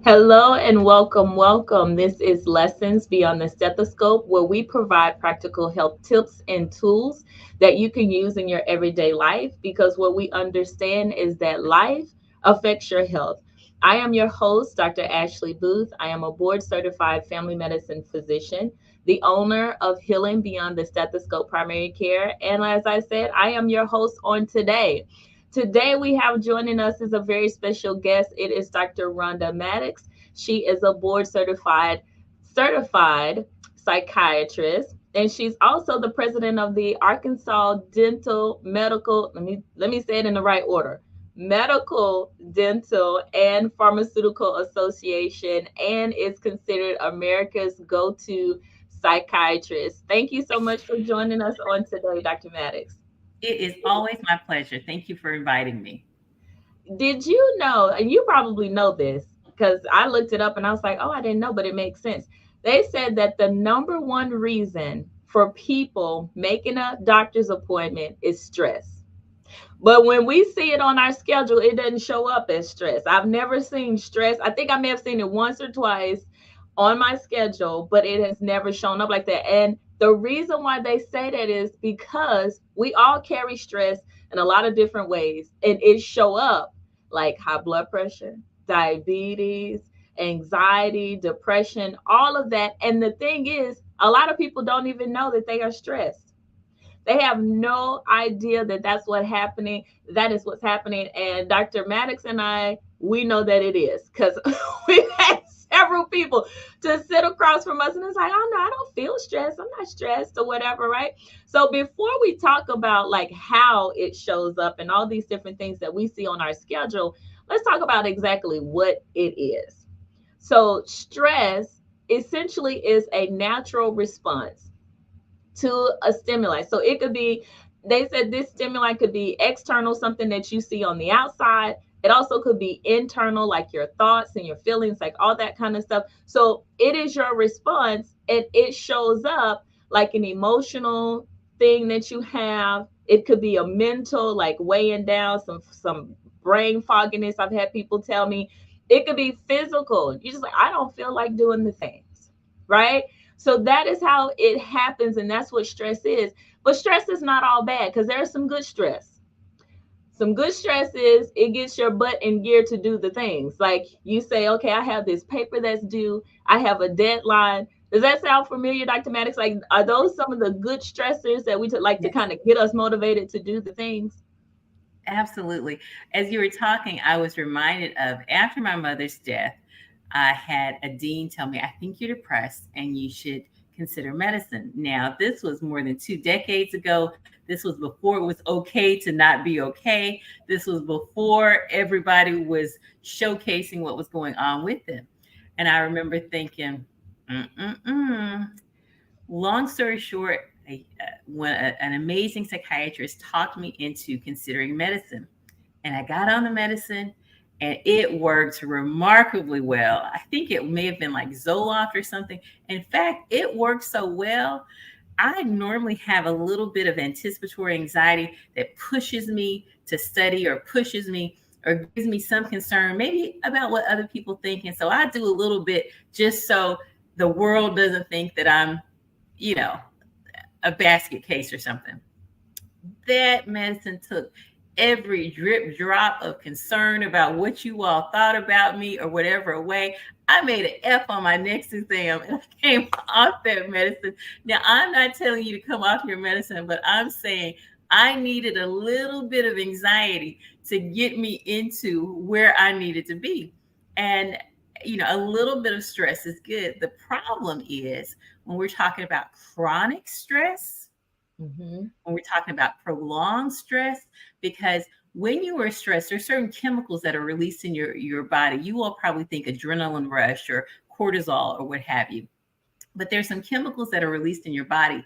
Hello and welcome, welcome. This is Lessons Beyond the Stethoscope, where we provide practical health tips and tools that you can use in your everyday life because what we understand is that life affects your health. I am your host, Dr. Ashley Booth. I am a board certified family medicine physician, the owner of Healing Beyond the Stethoscope Primary Care. And as I said, I am your host on today. Today we have joining us is a very special guest. It is Dr. Rhonda Mattox. She is a board certified psychiatrist, and she's also the president of the Arkansas Dental Medical. Let me say it in the right order. Medical, Dental, and Pharmaceutical Association, and is considered America's go-to psychiatrist. Thank you so much for joining us on today, Dr. Maddox. It is always my pleasure. Thank you for inviting me. Did you know, and you probably know this because I looked it up and I was like, oh, I didn't know, but it makes sense. They said that the number one reason for people making a doctor's appointment is stress. But when we see it on our schedule, it doesn't show up as stress. I've never seen stress. I think I may have seen it once or twice on my schedule, but it has never shown up like that. And the reason why they say that is because we all carry stress in a lot of different ways, and it show up like high blood pressure, diabetes, anxiety, depression, all of that. And the thing is, a lot of people don't even know that they are stressed. They have no idea that that is what's happening. And Dr. Maddox and I, we know that it is because we've had several people to sit across from us and it's like, oh no, I don't feel stressed. I'm not stressed or whatever, right? So before we talk about like how it shows up and all these different things that we see on our schedule, let's talk about exactly what it is. So stress essentially is a natural response to a stimuli. So it could be, they said this stimuli could be external, something that you see on the outside. It also could be internal, like your thoughts and your feelings, like all that kind of stuff. So it is your response, and it shows up like an emotional thing that you have. It could be a mental, like weighing down, some brain fogginess. I've had people tell me it could be physical. You just like, I don't feel like doing the things, right? So that is how it happens, and that's what stress is. But stress is not all bad because there's some good stress. Some good stress is it gets your butt in gear to do the things. Like you say, okay, I have this paper that's due, I have a deadline. Does that sound familiar, Dr. Maddox? Like, are those some of the good stressors that we like to Yes, kind of get us motivated to do the things? absolutely. As you were talking, I was reminded of after my mother's death, I had a dean tell me, I think you're depressed and you should consider medicine. Now, this was more than 2 decades ago. This was before it was okay to not be okay. This was before everybody was showcasing what was going on with them. And I remember thinking, mm-mm-mm. Long story short, an amazing psychiatrist talked me into considering medicine. And I got on the medicine and it worked remarkably well. I think it may have been like Zoloft or something. In fact, it worked so well. I normally have a little bit of anticipatory anxiety that pushes me to study or pushes me or gives me some concern, maybe about what other people think. And so I do a little bit just so the world doesn't think that I'm, you know, a basket case or something. That medicine took every drip drop of concern about what you all thought about me or whatever away. I made an F on my next exam and I came off that medicine. Now, I'm not telling you to come off your medicine, but I'm saying I needed a little bit of anxiety to get me into where I needed to be. And, a little bit of stress is good. The problem is when we're talking about chronic stress, Mm-hmm. when we're talking about prolonged stress, because when you are stressed, there's certain chemicals that are released in your body. You all probably think adrenaline rush or cortisol or what have you. But there's some chemicals that are released in your body.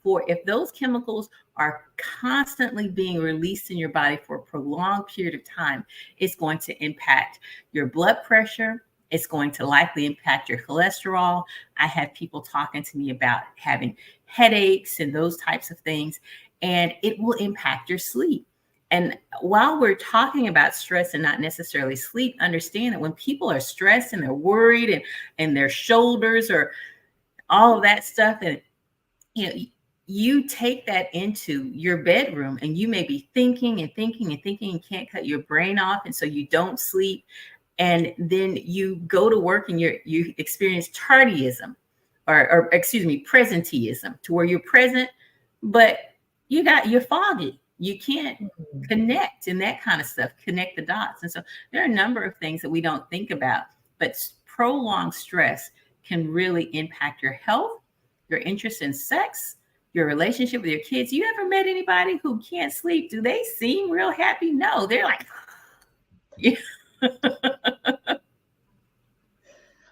For if those chemicals are constantly being released in your body for a prolonged period of time, it's going to impact your blood pressure. It's going to likely impact your cholesterol. I have people talking to me about having headaches and those types of things, and it will impact your sleep. And while we're talking about stress and not necessarily sleep, understand that when people are stressed and they're worried and their shoulders or all of that stuff, and you know, you take that into your bedroom and you may be thinking and thinking and thinking and can't cut your brain off. And so you don't sleep. And then you go to work and you experience tardyism or excuse me, presenteeism, to where you're present, but you're foggy. You can't connect and that kind of stuff, connect the dots. And so there are a number of things that we don't think about, but prolonged stress can really impact your health, your interest in sex, your relationship with your kids. You ever met anybody who can't sleep? Do they seem real happy? No, they're like, yeah.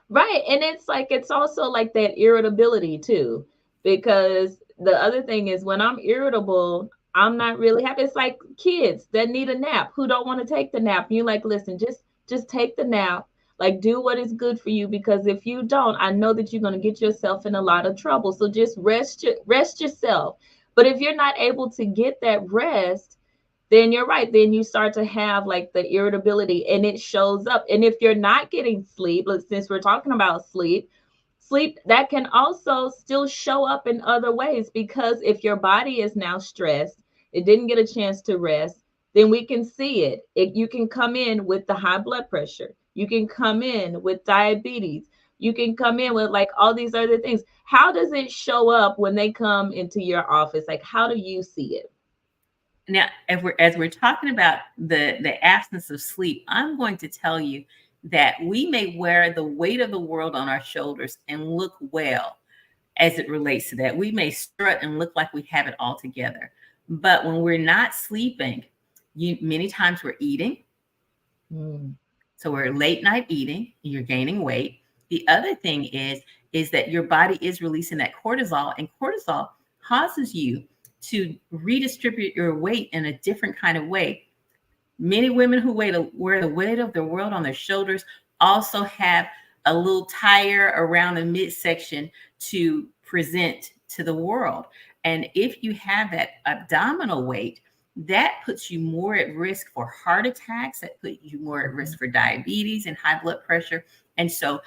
Right. And it's like, it's also like that irritability too, because the other thing is when I'm irritable, I'm not really happy. It's like kids that need a nap who don't want to take the nap. You like, listen, just take the nap. Like, do what is good for you, because if you don't, I know that you're going to get yourself in a lot of trouble. So just rest yourself. But if you're not able to get that rest, then you're right. Then you start to have like the irritability and it shows up. And if you're not getting sleep, since we're talking about sleep that can also still show up in other ways, because if your body is now stressed, it didn't get a chance to rest, then we can see it. You can come in with the high blood pressure. You can come in with diabetes. You can come in with like all these other things. How does it show up when they come into your office? Like, how do you see it? Now, as we're talking about the absence of sleep, I'm going to tell you that we may wear the weight of the world on our shoulders and look well as it relates to that. We may strut and look like we have it all together. But when we're not sleeping, many times we're eating. Mm. So we're late night eating, you're gaining weight. The other thing is that your body is releasing that cortisol, and cortisol causes you to redistribute your weight in a different kind of way. Many women who wear the weight of the world on their shoulders also have a little tire around the midsection to present to the world. And if you have that abdominal weight, that puts you more at risk for heart attacks, that puts you more at risk for diabetes and high blood pressure. And so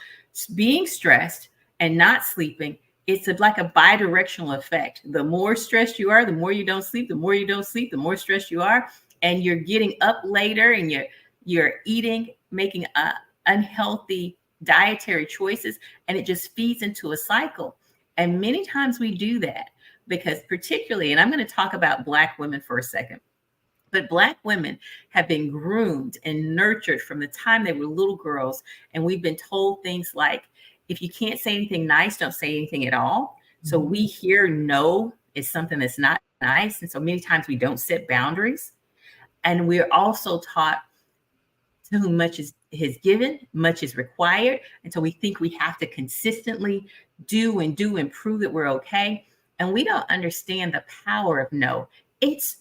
being stressed and not sleeping, it's like a bidirectional effect. The more stressed you are, the more you don't sleep, the more you don't sleep, the more stressed you are. And you're getting up later and you're eating, making unhealthy dietary choices, and it just feeds into a cycle. And many times we do that because particularly, and I'm going to talk about Black women for a second, but Black women have been groomed and nurtured from the time they were little girls. And we've been told things like, if you can't say anything nice, don't say anything at all. So we hear no is something that's not nice. And so many times we don't set boundaries. And we're also taught to whom much is given, much is required. And so we think we have to consistently do and prove that we're okay. And we don't understand the power of no. It's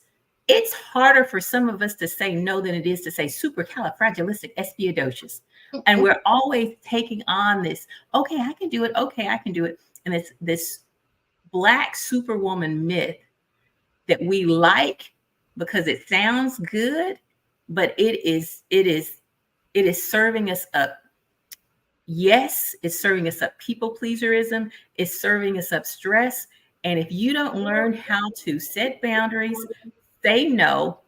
harder for some of us to say no than it is to say supercalifragilisticexpialidocious. And we're always taking on this, okay, I can do it. Okay, I can do it. And it's this Black superwoman myth that we like because it sounds good, but it is serving us up. Yes, it's serving us up people pleaserism. It's serving us up stress. And if you don't learn how to set boundaries, say no,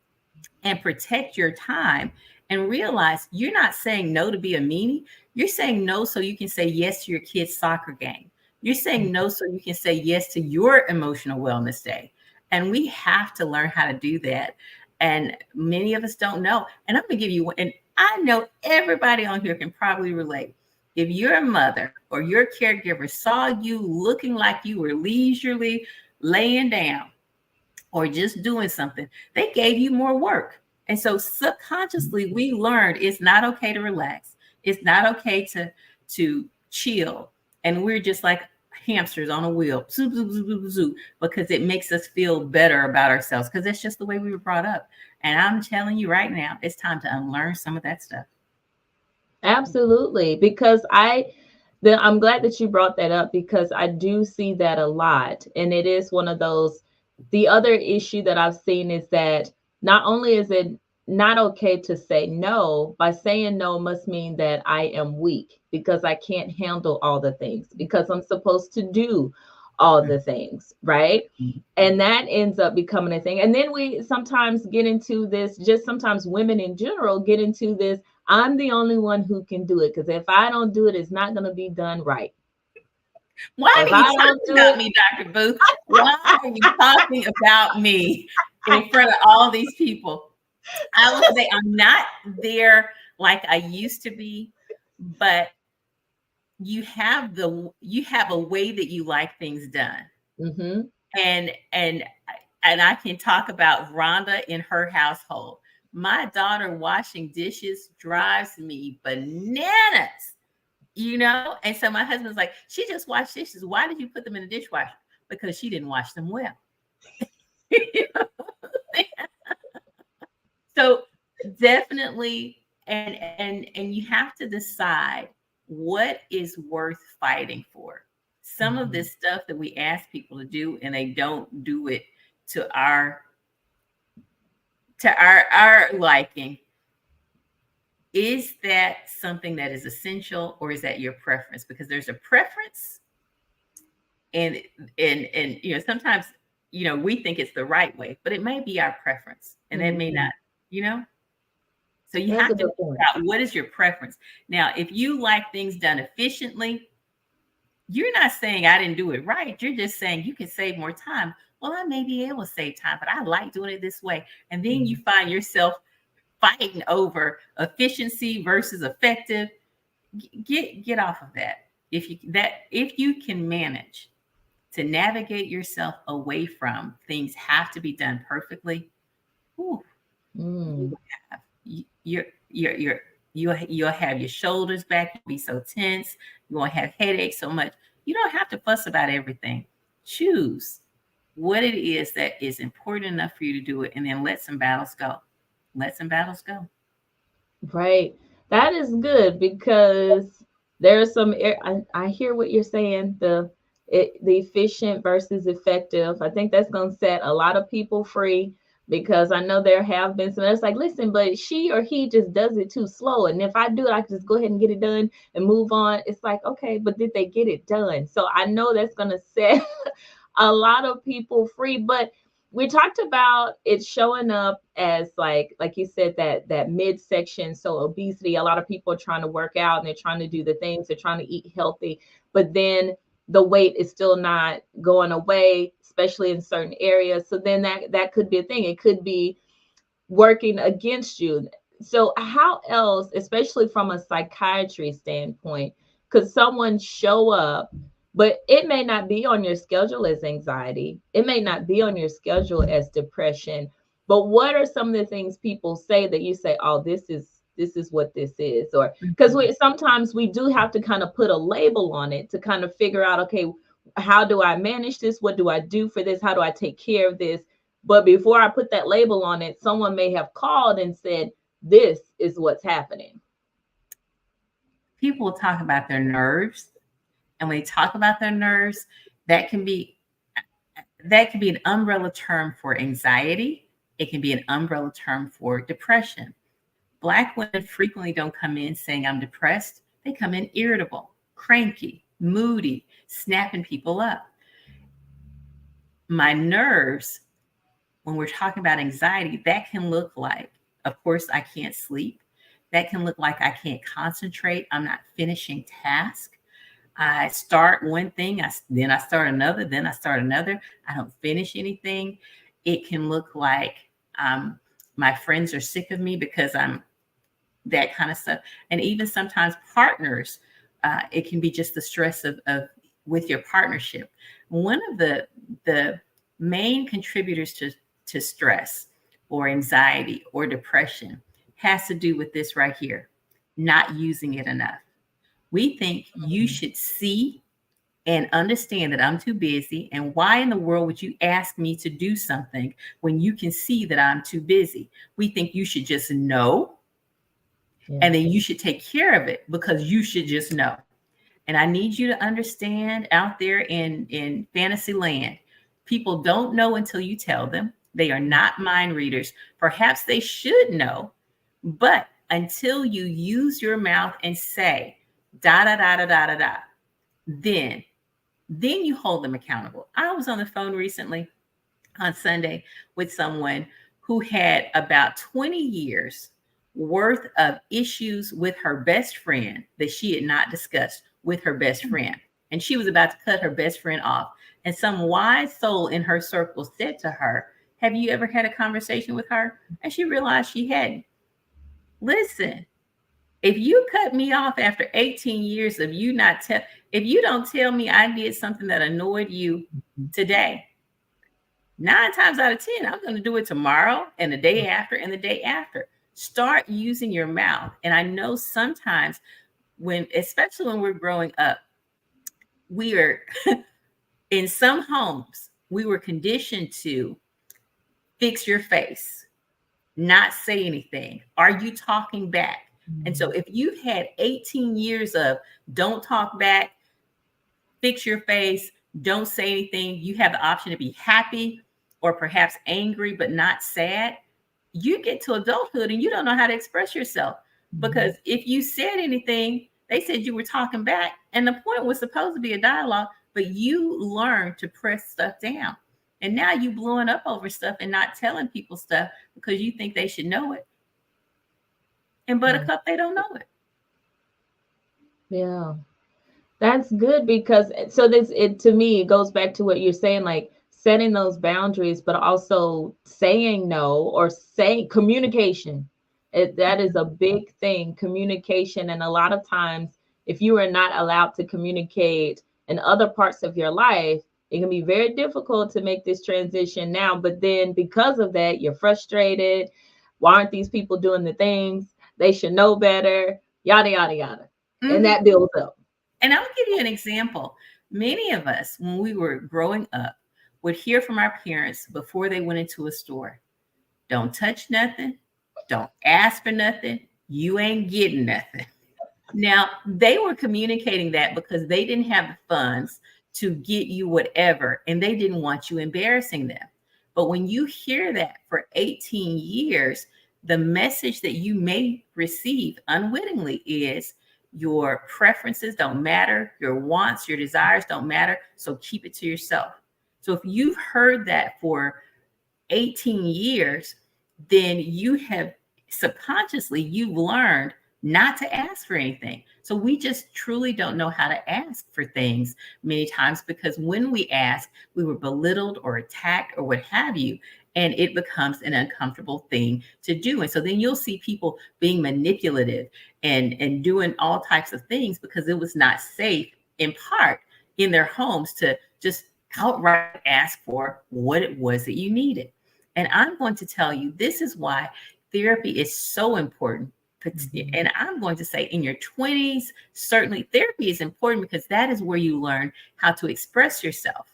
and protect your time, and realize you're not saying no to be a meanie. You're saying no so you can say yes to your kid's soccer game. You're saying no so you can say yes to your emotional wellness day. And we have to learn how to do that. And many of us don't know. And I'm going to give you one. And I know everybody on here can probably relate. If your mother or your caregiver saw you looking like you were leisurely laying down or just doing something, they gave you more work. And so subconsciously we learned it's not okay to relax. It's not okay to chill. And we're just like hamsters on a wheel, zoop, zoop, zoop, zoop, zoop, because it makes us feel better about ourselves, because that's just the way we were brought up. And I'm telling you right now, it's time to unlearn some of that stuff. Absolutely. Because I'm glad that you brought that up, because I do see that a lot. And it is one of those, the other issue that I've seen is that not only is it not okay to say no, by saying no must mean that I am weak because I can't handle all the things, because I'm supposed to do all the things, right? And that ends up becoming a thing. And then we sometimes get into this, just sometimes women in general get into this, I'm the only one who can do it, because if I don't do it, it's not going to be done right. Why If are you I don't talking do about it, me, Dr. Booth? Why are you talking about me in front of all these people? I will say I'm not there like I used to be, but you have a way that you like things done. mm-hmm, And I can talk about Rhonda in her household. My daughter washing dishes drives me bananas, you know? And so my husband's like, she just washed dishes. Why did you put them in the dishwasher? Because she didn't wash them well. So definitely, and you have to decide what is worth fighting for. Some of mm-hmm. this stuff that we ask people to do and they don't do it to our liking, is that something that is essential or is that your preference? Because there's a preference, and sometimes we think it's the right way, but it may be our preference and that may Mm-hmm. not, you know. So you That's a have to good figure point. out what is your preference. Now, if you like things done efficiently, you're not saying I didn't do it right. You're just saying you can save more time. Well, I may be able to save time, but I like doing it this way. And then you find yourself fighting over efficiency versus effective. Get off of that. If you can manage to navigate yourself away from things have to be done perfectly, whew, Mm, you're you'll have your shoulders back, you'll be so tense, you won't have headaches so much. You don't have to fuss about everything. Choose what it is that is important enough for you to do it, and then let some battles go. Let some battles go. right. That is good because there's some, I hear what you're saying, the efficient versus effective. I think that's going to set a lot of people free, because I know there have been some that's like, listen, but she or he just does it too slow. And if I do it, I can just go ahead and get it done and move on. It's like, okay, but did they get it done? So I know that's going to set a lot of people free. But we talked about it showing up as like you said, that midsection. So obesity, a lot of people are trying to work out and they're trying to do the things, they're trying to eat healthy, but then the weight is still not going away, especially in certain areas. So then that could be a thing. It could be working against you. So how else, especially from a psychiatry standpoint, could someone show up, but it may not be on your schedule as anxiety, it may not be on your schedule as depression, but what are some of the things people say that you say, oh, this is what this is? Or because we sometimes we do have to kind of put a label on it to kind of figure out, okay, how do I manage this? What do I do for this? How do I take care of this? But before I put that label on it, someone may have called and said, this is what's happening. People will talk about their nerves, and when they talk about their nerves, that can be an umbrella term for anxiety. It can be an umbrella term for depression. Black women frequently don't come in saying I'm depressed. They come in irritable, cranky, moody, snapping people up. My nerves, when we're talking about anxiety, that can look like, of course, I can't sleep. That can look like I can't concentrate. I'm not finishing tasks. I start one thing, then I start another, then I start another. I don't finish anything. It can look like my friends are sick of me because I'm that kind of stuff. And even sometimes partners, it can be just the stress of with your partnership. One of the main contributors to stress or anxiety or depression has to do with this right here, not using it enough. We think you should see and understand that I'm too busy. And why in the world would you ask me to do something when you can see that I'm too busy? We think you should just know, Yeah. and then you should take care of it because you should just know. And I need you to understand, out there in fantasy land, people don't know until you tell them. They are not mind readers. Perhaps they should know, but until you use your mouth and say da da da da da da da, then then you hold them accountable. I was on the phone recently on Sunday with someone who had about 20 years worth of issues with her best friend that she had not discussed with her best friend. And she was about to cut her best friend off. And some wise soul in her circle said to her, "Have you ever had a conversation with her?" And she realized she hadn't. Listen, if you cut me off after 18 years of you not tell, if you don't tell me I did something that annoyed you today, 9 times out of 10, I'm going to do it tomorrow and the day after and the day after. Start using your mouth. And I know sometimes when, especially when we're growing up, we are in some homes, we were conditioned to fix your face, not say anything. Are you talking back? And so if you've had 18 years of don't talk back, fix your face, don't say anything, you have the option to be happy or perhaps angry, but not sad. You get to adulthood and you don't know how to express yourself, because if you said anything, they said you were talking back. And the point was supposed to be a dialogue, but you learned to press stuff down. And now you blowing up over stuff and not telling people stuff because you think they should know it. And Buttercup, they don't know it. Yeah. That's good because so this it to me it goes back to what you're saying, like setting those boundaries, but also saying no or saying communication. That is a big thing, communication. And a lot of times, if you are not allowed to communicate in other parts of your life, it can be very difficult to make this transition now. But then because of that, you're frustrated. Why aren't these people doing the things? They should know better, yada, yada, yada. And that builds up. And I'll give you an example. Many of us, when we were growing up, would hear from our parents before they went into a store, "Don't touch nothing. Don't ask for nothing. You ain't getting nothing." Now, they were communicating that because they didn't have the funds to get you whatever, and they didn't want you embarrassing them. But when you hear that for 18 years, the message that you may receive unwittingly is your preferences don't matter, your wants, your desires don't matter, so keep it to yourself. So if you've heard that for 18 years, then you have subconsciously, you've learned not to ask for anything. So we just truly don't know how to ask for things many times, because when we ask, we were belittled or attacked or what have you, and it becomes an uncomfortable thing to do. And so then you'll see people being manipulative and doing all types of things because it was not safe, in part, in their homes to just outright ask for what it was that you needed. And I'm going to tell you, this is why therapy is so important. And I'm going to say in your 20s, certainly therapy is important because that is where you learn how to express yourself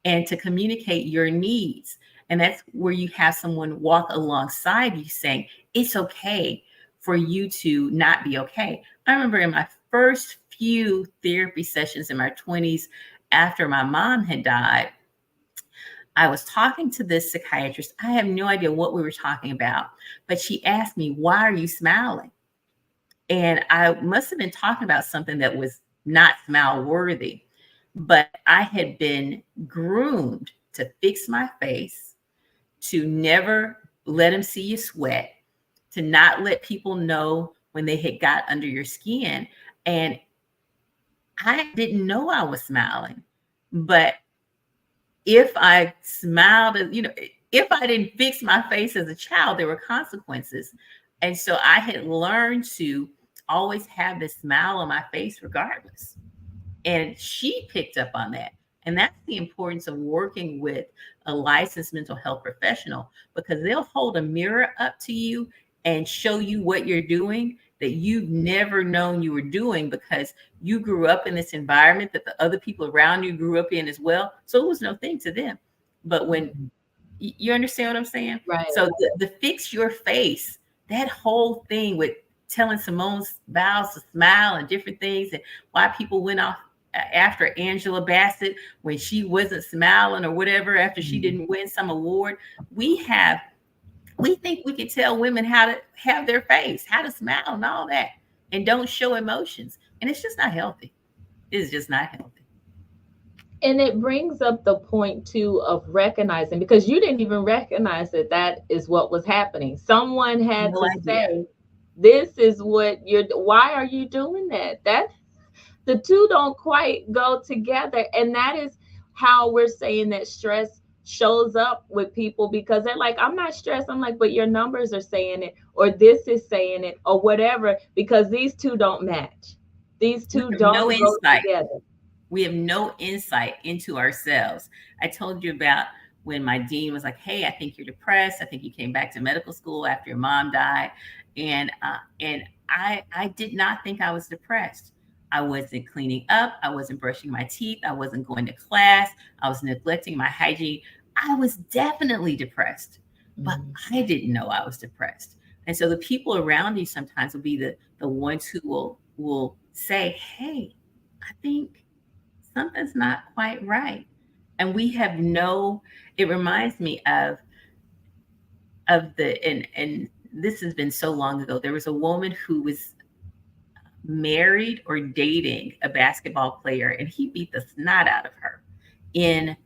and to communicate your needs. And that's where you have someone walk alongside you saying, it's okay for you to not be okay. I remember in my first few therapy sessions in my 20s, after my mom had died, I was talking to this psychiatrist. I have no idea what we were talking about, but she asked me, "Why are you smiling?" And I must have been talking about something that was not smile worthy, but I had been groomed to fix my face, to never let them see you sweat, to not let people know when they had got under your skin. And I didn't know I was smiling, but if I smiled, if I didn't fix my face as a child, there were consequences. And so I had learned to always have this smile on my face regardless. And she picked up on that. And that's the importance of working with a licensed mental health professional, because they'll hold a mirror up to you and show you what you're doing that you've never known you were doing, because you grew up in this environment that the other people around you grew up in as well. So it was no thing to them. But when you understand what I'm saying? Right. So the fix your face, that whole thing with telling Simone Biles to smile and different things and why people went off after Angela Bassett when she wasn't smiling or whatever after she didn't win some award. We have we think we can tell women how to have their face, how to smile and all that, and don't show emotions. And it's just not healthy. It's just not healthy. And it brings up the point too of recognizing, because you didn't even recognize that that is what was happening. Someone had No to idea. say, this is what you're, why are you doing that? That the two don't quite go together. And that is how we're saying that stress shows up with people, because they're like, I'm not stressed. I'm like, but your numbers are saying it, or this is saying it, or whatever, because these two don't match. These We two have no don't go insight. together. We have no insight into ourselves. I told you about when my dean was like, "Hey, I think you're depressed. I think you came back to medical school after your mom died," and I did not think I was depressed. I wasn't cleaning up. I wasn't brushing my teeth. I wasn't going to class. I was neglecting my hygiene. I was definitely depressed, but Mhm. I didn't know I was depressed. And so the people around you sometimes will be the ones who will say, "Hey, I think something's not quite right." And we have no, it reminds me of the, and this has been so long ago. There was a woman who was married or dating a basketball player, and he beat the snot out of her in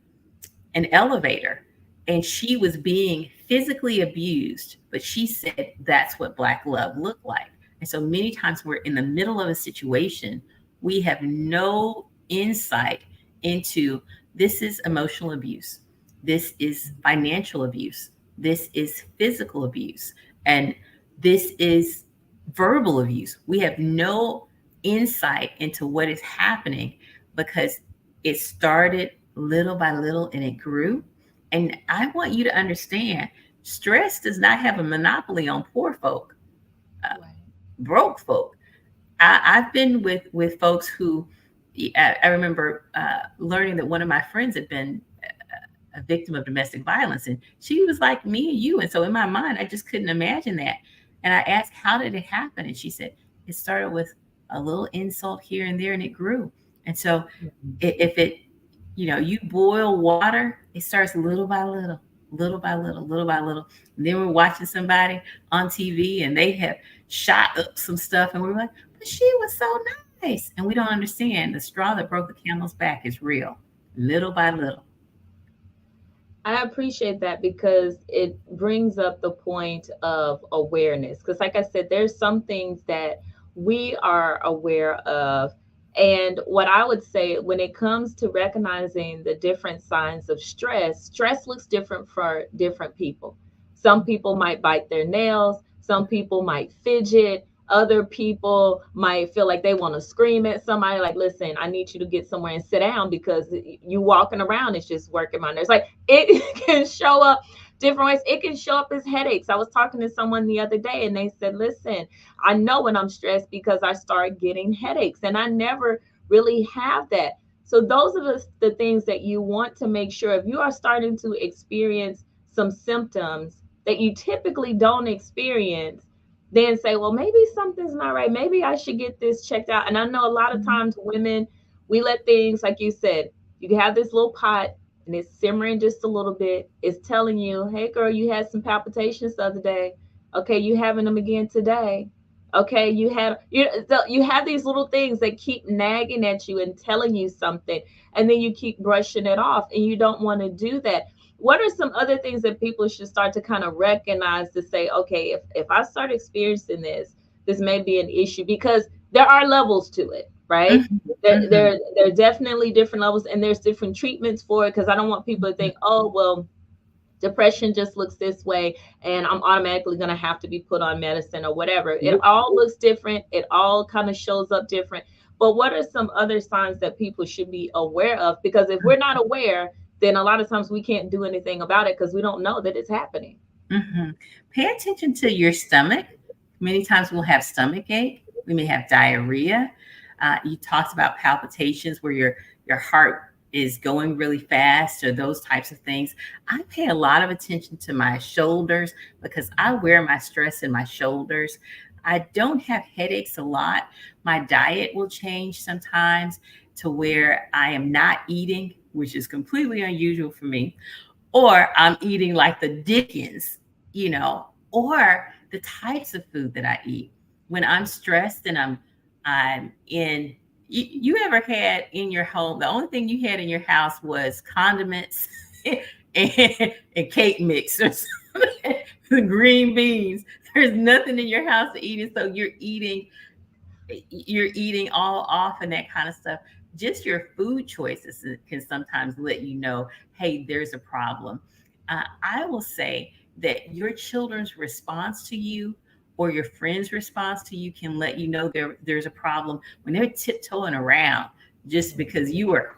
an elevator, and she was being physically abused, but she said that's what Black love looked like. And so many times we're in the middle of a situation, we have no insight into, this is emotional abuse, this is financial abuse, this is physical abuse, and this is verbal abuse. We have no insight into what is happening because it started little by little and it grew. And I want you to understand, stress does not have a monopoly on poor folk, uh, Right. broke folk. I've been with folks who, I remember learning that one of my friends had been a victim of domestic violence, and she was like me and you. And so in my mind, I just couldn't imagine that. And I asked, how did it happen? And she said, it started with a little insult here and there, and it grew. And so Mhm. if it, you boil water, it starts little by little, little by little, little by little. And then we're watching somebody on TV and they have shot up some stuff, and we're like, but she was so nice. And we don't understand the straw that broke the camel's back is real, little by little. I appreciate that because it brings up the point of awareness. Because, like I said, there's some things that we are aware of. And what I would say when it comes to recognizing the different signs of stress, stress looks different for different people. Some people might bite their nails, some people might fidget, other people might feel like they want to scream at somebody, like, listen, I need you to get somewhere and sit down because you walking around is just working my nerves. Like, it can show up different ways. It can show up as headaches. I was talking to someone the other day and they said, listen, I know when I'm stressed because I start getting headaches and I never really have that. So those are the things that you want to make sure, if you are starting to experience some symptoms that you typically don't experience, then say, well, maybe something's not right. Maybe I should get this checked out. And I know a lot of Mhm. times women, we let things, like you said, you have this little pot and it's simmering just a little bit. It's telling you, hey, girl, you had some palpitations the other day. Okay, you having them again today. Okay, you have these little things that keep nagging at you and telling you something, and then you keep brushing it off, and you don't want to do that. What are some other things that people should start to kind of recognize to say, okay, if I start experiencing this may be an issue, because there are levels to it, right? Mhm. There are definitely different levels, and there's different treatments for it, because I don't want people to think, oh, well, depression just looks this way and I'm automatically going to have to be put on medicine or whatever. It Nope. all looks different. It all kind of shows up different. But what are some other signs that people should be aware of? Because if we're not aware, then a lot of times we can't do anything about it because we don't know that it's happening. Mhm. Pay attention to your stomach. Many times we'll have stomach ache. We may have diarrhea. You talked about palpitations where your heart is going really fast, or those types of things. I pay a lot of attention to my shoulders because I wear my stress in my shoulders. I don't have headaches a lot. My diet will change sometimes to where I am not eating, which is completely unusual for me, or I'm eating like the Dickens, or the types of food that I eat. When I'm stressed and I'm in you ever had in your home, the only thing you had in your house was condiments and cake mix or something, green beans. There's nothing in your house to eat, and so you're eating all off and that kind of stuff. Just your food choices can sometimes let you know, hey, there's a problem. I will say that your children's response to you or your friend's response to you can let you know there's a problem when they're tiptoeing around just because you are,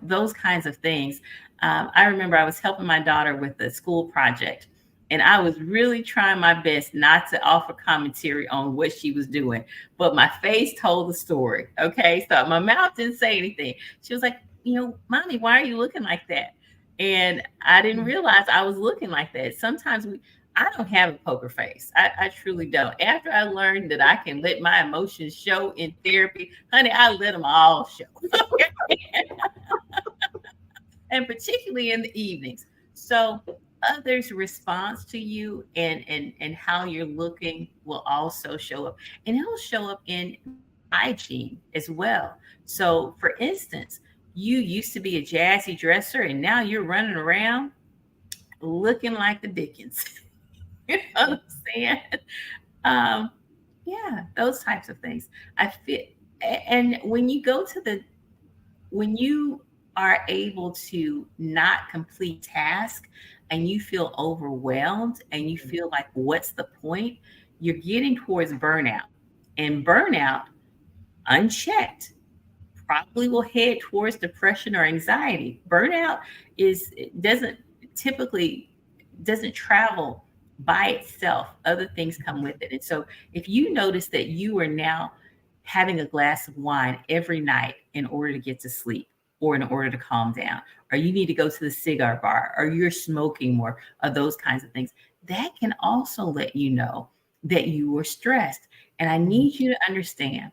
those kinds of things. I remember I was helping my daughter with a school project, and I was really trying my best not to offer commentary on what she was doing, but my face told the story. Okay. So my mouth didn't say anything. She was like, Mommy, why are you looking like that? And I didn't realize I was looking like that. I don't have a poker face. I truly don't. After I learned that I can let my emotions show in therapy, honey, I let them all show. And particularly in the evenings. So others' response to you and how you're looking will also show up, and it'll show up in hygiene as well. So, for instance, you used to be a jazzy dresser, and now you're running around looking like the Dickens. You know what I'm saying? Um, yeah, those types of things. I feel, and when you are able to not complete task and you feel overwhelmed and you feel like what's the point, you're getting towards burnout, and burnout unchecked probably will head towards depression or anxiety. Burnout is doesn't typically doesn't travel by itself. Other things come with it. And so if you notice that you are now having a glass of wine every night in order to get to sleep or in order to calm down, or you need to go to the cigar bar, or you're smoking more, or those kinds of things, that can also let you know that you are stressed. And I need you to understand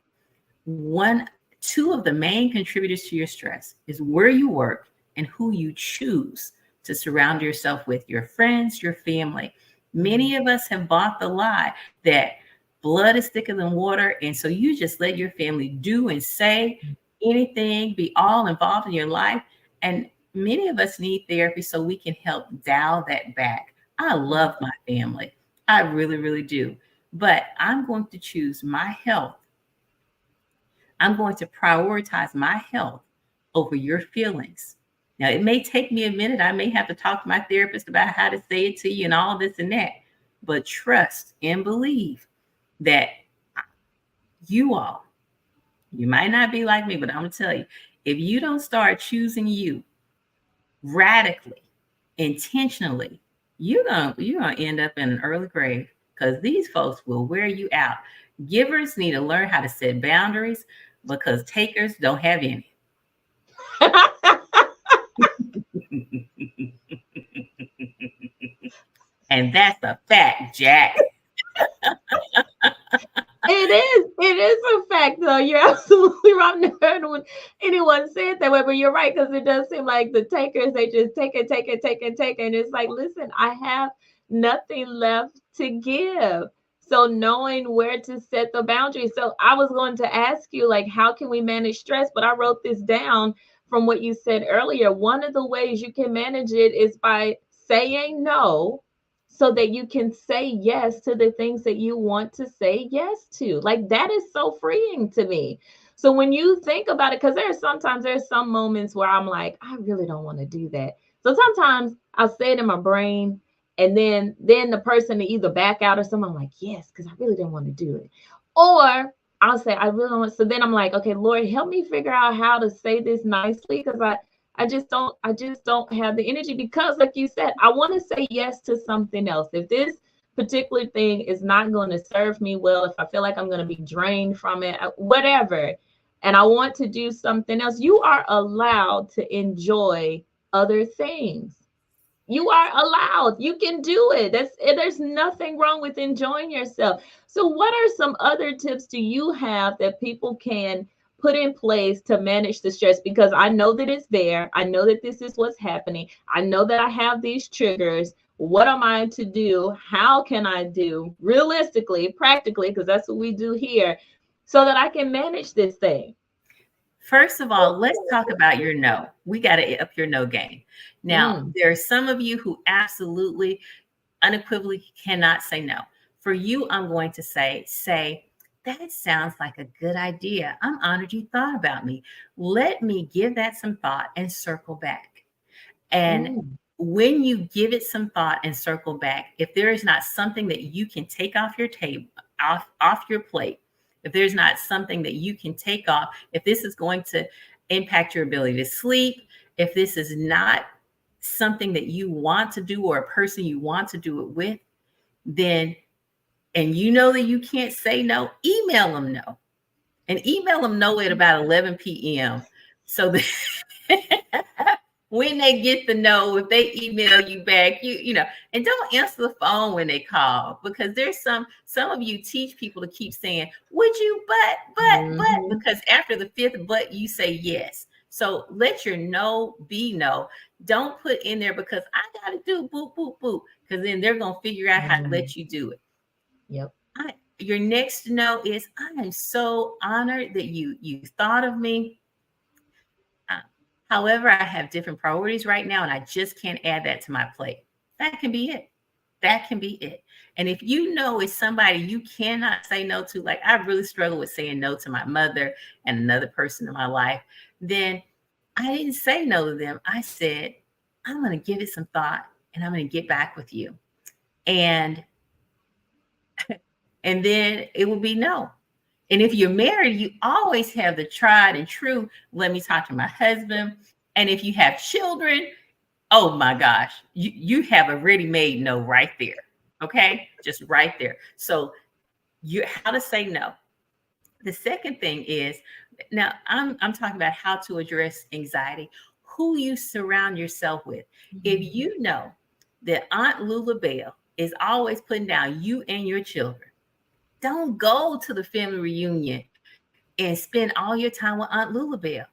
two of the main contributors to your stress is where you work and who you choose to surround yourself with, your friends, your family. Many of us have bought the lie that blood is thicker than water. And so you just let your family do and say anything, be all involved in your life. And many of us need therapy so we can help dial that back. I love my family. I really, really do. But I'm going to choose my health. I'm going to prioritize my health over your feelings. Now, it may take me a minute. I may have to talk to my therapist about how to say it to you and all this and that. But trust and believe that you might not be like me, but I'm going to tell you, if you don't start choosing you radically, intentionally, you're gonna end up in an early grave, because these folks will wear you out. Givers need to learn how to set boundaries because takers don't have any. And that's a fact, Jack. It is a fact, though. You're absolutely right. I've never heard when anyone say it that way, but you're right, because it does seem like the takers, they just take it, take it, take it, take it. And it's like, listen, I have nothing left to give. So knowing where to set the boundaries. So I was going to ask you, like, how can we manage stress? But I wrote this down from what you said earlier. One of the ways you can manage it is by saying no so that you can say yes to the things that you want to say yes to. Like, that is so freeing to me. So when you think about it, because there's some moments where I'm like, I really don't want to do that. So sometimes I'll say it in my brain, and then the person to either back out or something, I'm like, yes, because I really didn't want to do it. Or I'll say, I really don't want. So then I'm like, okay, Lord, help me figure out how to say this nicely, because I just don't have the energy, because like you said, I want to say yes to something else. If this particular thing is not going to serve me well, if I feel like I'm going to be drained from it, whatever, and I want to do something else, you are allowed to enjoy other things. You are allowed. You can do it. There's nothing wrong with enjoying yourself. So what are some other tips do you have that people can put in place to manage the stress? Because I know that it's there. I know that this is what's happening. I know that I have these triggers. What am I to do? How can I do realistically, practically, because that's what we do here, so that I can manage this thing? First of all, let's talk about your no. We got to up your no game. Now, Mm, there are some of you who absolutely unequivocally cannot say no. For you, I'm going to say, that sounds like a good idea. I'm honored you thought about me. Let me give that some thought and circle back. And mm, when you give it some thought and circle back, if there is not something that you can take off your table, off your plate, if there's not something that you can take off, if this is going to impact your ability to sleep, if this is not something that you want to do or a person you want to do it with, then, and you know that you can't say no, email them no. And email them no at about 11 p.m. So that when they get the no, if they email you back, you know, and don't answer the phone when they call, because there's some of you teach people to keep saying, would you, mhm, because after the fifth but, you say yes. So let your no be no. Don't put in there because I gotta do boop, boop, boop, because then they're gonna figure out how to mm. let you do it. Yep. Your next no is, I am so honored that you thought of me. Uh, However, I have different priorities right now, and I just can't add that to my plate. That can be it. That can be it. And if you know it's somebody you cannot say no to, like I really struggle with saying no to my mother and another person in my life, then I didn't say no to them. I said, I'm going to give it some thought and I'm going to get back with you. And then it will be no. And if you're married, you always have the tried and true, let me talk to my husband. And if you have children, oh my gosh, you have a ready-made no right there. Okay, just right there. So you how to say no. The second thing is, now I'm talking about how to address anxiety, who you surround yourself with. If you know that Aunt Lula Bell is always putting down you and your children, don't go to the family reunion and spend all your time with Aunt Lula Bell.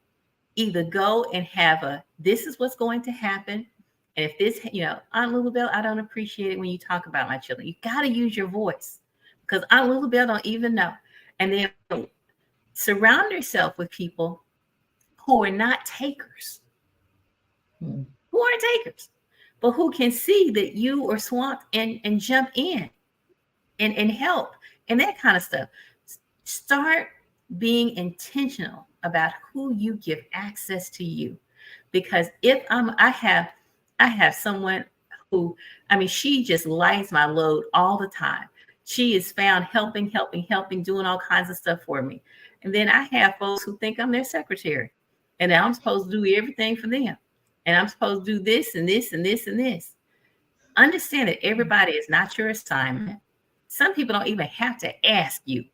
Either go and have this is what's going to happen. And if this, Aunt Lula Bell, I don't appreciate it when you talk about my children. You got to use your voice because Aunt Lula Bell don't even know. And then surround yourself with people who are not takers, Mm, who aren't takers, but who can see that you are swamped and jump in and help and that kind of stuff. Start being intentional about who you give access to you. Because if I have someone who, I mean, she just lights my load all the time. She is found helping, doing all kinds of stuff for me. And then I have folks who think I'm their secretary and that I'm supposed to do everything for them. And I'm supposed to do this and this and this and this. Understand that everybody is not your assignment. Some people don't even have to ask you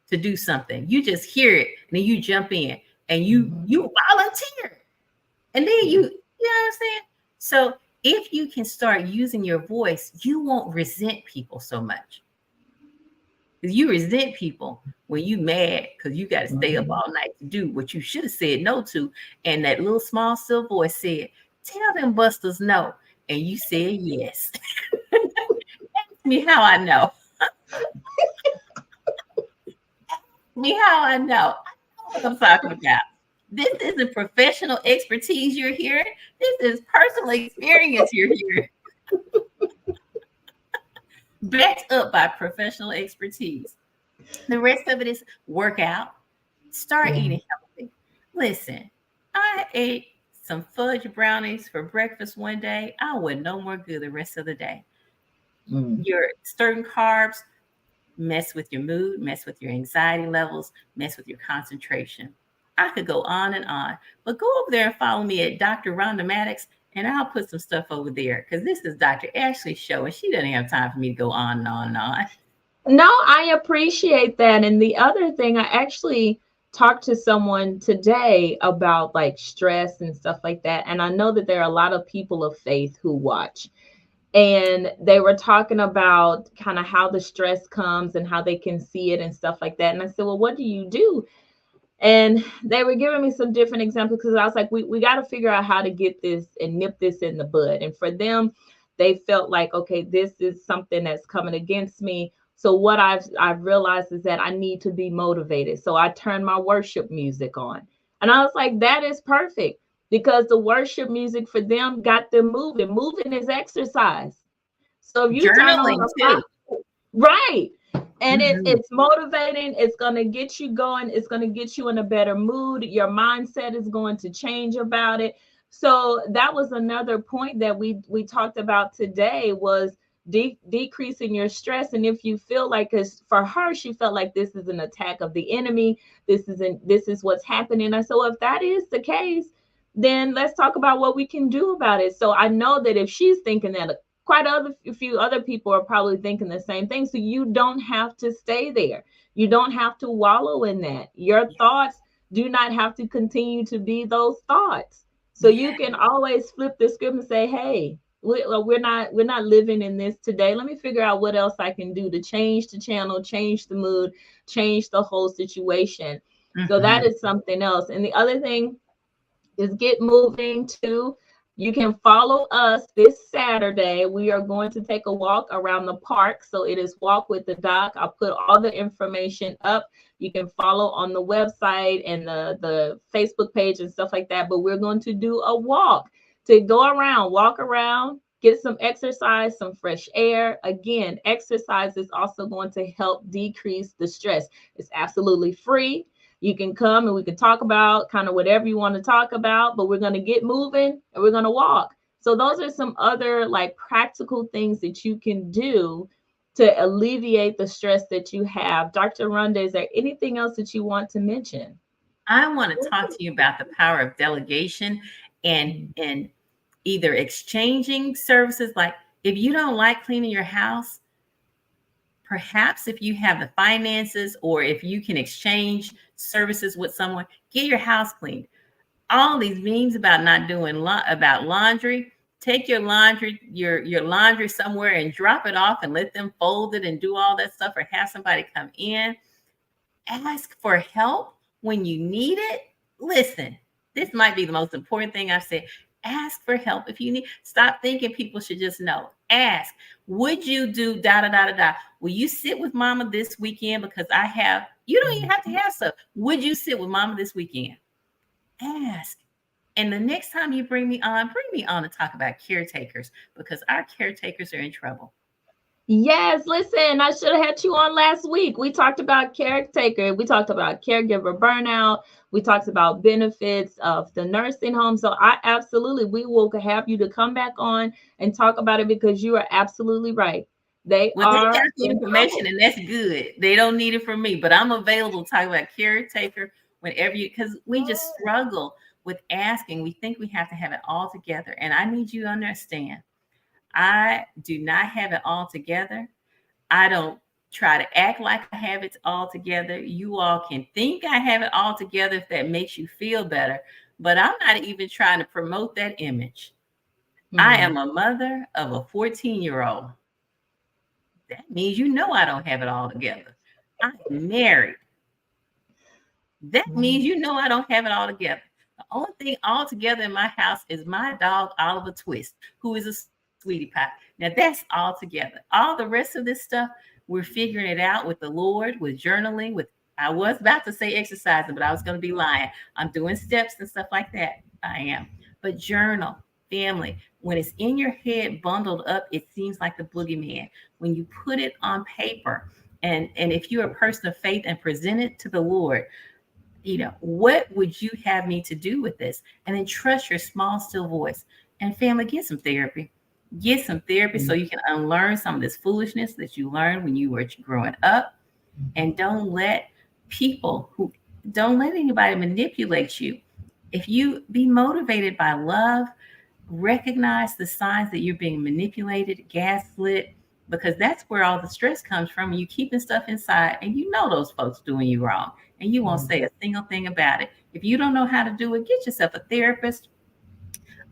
to do something. You just hear it and then you jump in and mhm, you volunteer. And then you know what I'm saying? So if you can start using your voice, you won't resent people so much. Because you resent people when you mad because you got to stay up mhm. all night to do what you should have said no to. And that little small still voice said, tell them busters no. And you said yes. Ask me how I know. Me how I know. I know what I'm talking about. This isn't professional expertise you're hearing. This is personal experience you're hearing, backed up by professional expertise. The rest of it is work out, start Yeah. eating healthy. Listen, I ate some fudge brownies for breakfast one day. I was no more good the rest of the day. Mm. Your certain carbs mess with your mood, mess with your anxiety levels, mess with your concentration. I could go on, but go over there and follow me at Dr. Rhonda Mattox, and I'll put some stuff over there because this is Dr. Ashley's show, and she doesn't have time for me to go on and on and on. No, I appreciate that. And the other thing, I actually talked to someone today about like stress and stuff like that. And I know that there are a lot of people of faith who watch. And they were talking about kind of how the stress comes and how they can see it and stuff like that. And I said, well, what do you do? And they were giving me some different examples because I was like, we got to figure out how to get this and nip this in the bud. And for them, they felt like, okay, this is something that's coming against me. So what I've realized is that I need to be motivated. So I turned my worship music on. And I was like, that is perfect because the worship music for them got them moving. Moving is exercise. So if you turn on Journaling a too. right. And Hmm. it's motivating. It's going to get you going. It's going to get you in a better mood. Your mindset is going to change about it. So that was another point that we talked about today was decreasing your stress. And if you feel like, because for her, she felt like this is an attack of the enemy. This is what's happening. And so if that is the case, then let's talk about what we can do about it. So I know that if she's thinking that, a few other people are probably thinking the same thing. So you don't have to stay there. You don't have to wallow in that. Your thoughts do not have to continue to be those thoughts. So you Yeah. can always flip the script and say, "Hey, we're not living in this today. Let me figure out what else I can do to change the channel, change the mood, change the whole situation." So that Hmm. is something else. And the other thing is get moving to. You can follow us this Saturday. We are going to take a walk around the park. So it is Walk with the Doc. I'll put all the information up. You can follow on the website and the Facebook page and stuff like that. But we're going to do a walk to go around, walk around, get some exercise, some fresh air. Again, exercise is also going to help decrease the stress. It's absolutely free. You can come and we can talk about kind of whatever you want to talk about, but we're going to get moving and we're going to walk. So those are some other like practical things that you can do to alleviate the stress that you have. Dr. Rhonda, is there anything else that you want to mention? I want to talk to you about the power of delegation and either exchanging services. Like if you don't like cleaning your house, perhaps if you have the finances or if you can exchange services with someone, get your house cleaned. All these memes about not doing about laundry. Take your laundry somewhere and drop it off and let them fold it and do all that stuff, or have somebody come in. Ask for help when you need it. Listen, this might be the most important thing I've said. Ask for help if you need. Stop thinking people should just know. Ask, would you do da da da da da? Will you sit with mama this weekend? Because I have, you don't even have to have stuff. Would you sit with mama this weekend? Ask. And the next time you bring me on to talk about caretakers, because our caretakers are in trouble. Yes, listen, I should have had you on last week. We talked about caretaker, we talked about caregiver burnout, we talked about benefits of the nursing home. So I absolutely we will have you to come back on and talk about it because you are absolutely right. They Well, they got are the in information, trouble. and that's good. They don't need it from me, but I'm available to talk about caretaker whenever you, because we just struggle with asking. We think we have to have it all together. And I need you to understand, I do not have it all together. I don't try to act like I have it all together. You all can think I have it all together if that makes you feel better, but I'm not even trying to promote that image. I Hmm. am a mother of a 14-year-old. That means you know I don't have it all together. I'm married. That means you know I don't have it all together. The only thing all together in my house is my dog, Oliver Twist, who is a sweetie pie. Now that's all together. All the rest of this stuff, we're figuring it out with the Lord, with journaling, with, I was about to say exercising, but I was going to be lying. I'm doing steps and stuff like that. I am. But journal, family. When it's in your head bundled up, it seems like the boogeyman. When you put it on paper, and if you're a person of faith and present it to the Lord, what would you have me to do with this? And then trust your small, still voice. And family, get some therapy. Get some therapy so you can unlearn some of this foolishness that you learned when you were growing up. And people who don't let anybody manipulate you. If you be motivated by love, recognize the signs that you're being manipulated, gaslit, because that's where all the stress comes from. You keeping stuff inside, and you know those folks doing you wrong, and you won't say a single thing about it. If you don't know how to do it, get yourself a therapist,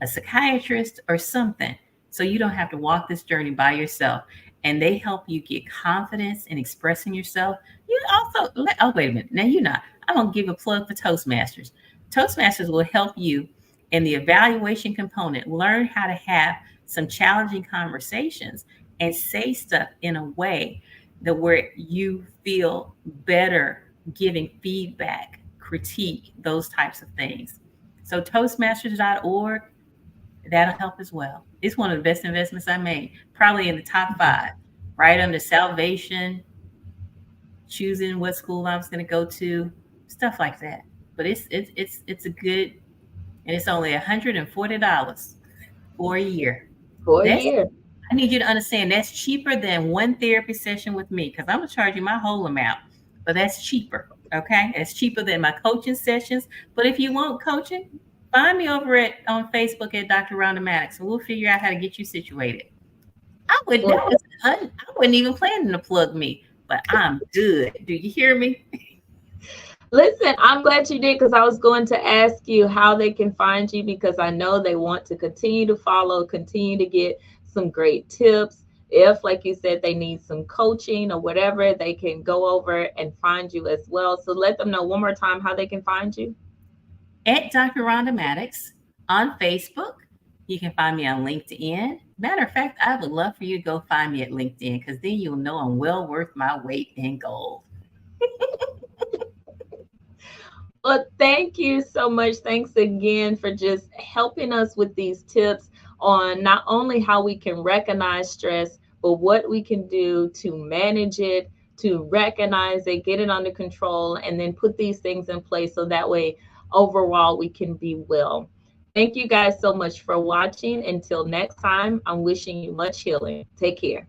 a psychiatrist, or something, so you don't have to walk this journey by yourself. And they help you get confidence in expressing yourself. You also, oh, wait a minute. Now, you're not. I'm going to give a plug for Toastmasters. Toastmasters will help you in the evaluation component learn how to have some challenging conversations and say stuff in a way that where you feel better giving feedback, critique, those types of things. So toastmasters.org, that'll help as well. It's one of the best investments I made, probably in the top five, right under salvation, choosing what school I was going to go to, stuff like that. But it's a good, and it's only $140 for a year. For a That's, year. I need you to understand that's cheaper than one therapy session with me because I'm gonna charge you my whole amount, but that's cheaper. Okay, it's cheaper than my coaching sessions. But if you want coaching, find me over at on Facebook at Dr. Rhonda Mattox, and we'll figure out how to get you situated. I would Well, that was I wasn't even planning to plug me, but I'm good. Do you hear me? listen, I'm glad you did because I was going to ask you how they can find you because I know they want to continue to follow, continue to get some great tips. If, like you said, they need some coaching or whatever, they can go over and find you as well. So let them know one more time how they can find you. At Dr. Rhonda Mattox on Facebook. You can find me on LinkedIn. Matter of fact, I would love for you to go find me at LinkedIn because then you'll know I'm well worth my weight in gold. Well, thank you so much. Thanks again for just helping us with these tips on not only how we can recognize stress, but what we can do to manage it, to recognize it, get it under control, and then put these things in place so that way overall we can be well. Thank you guys so much for watching. Until next time, I'm wishing you much healing. Take care.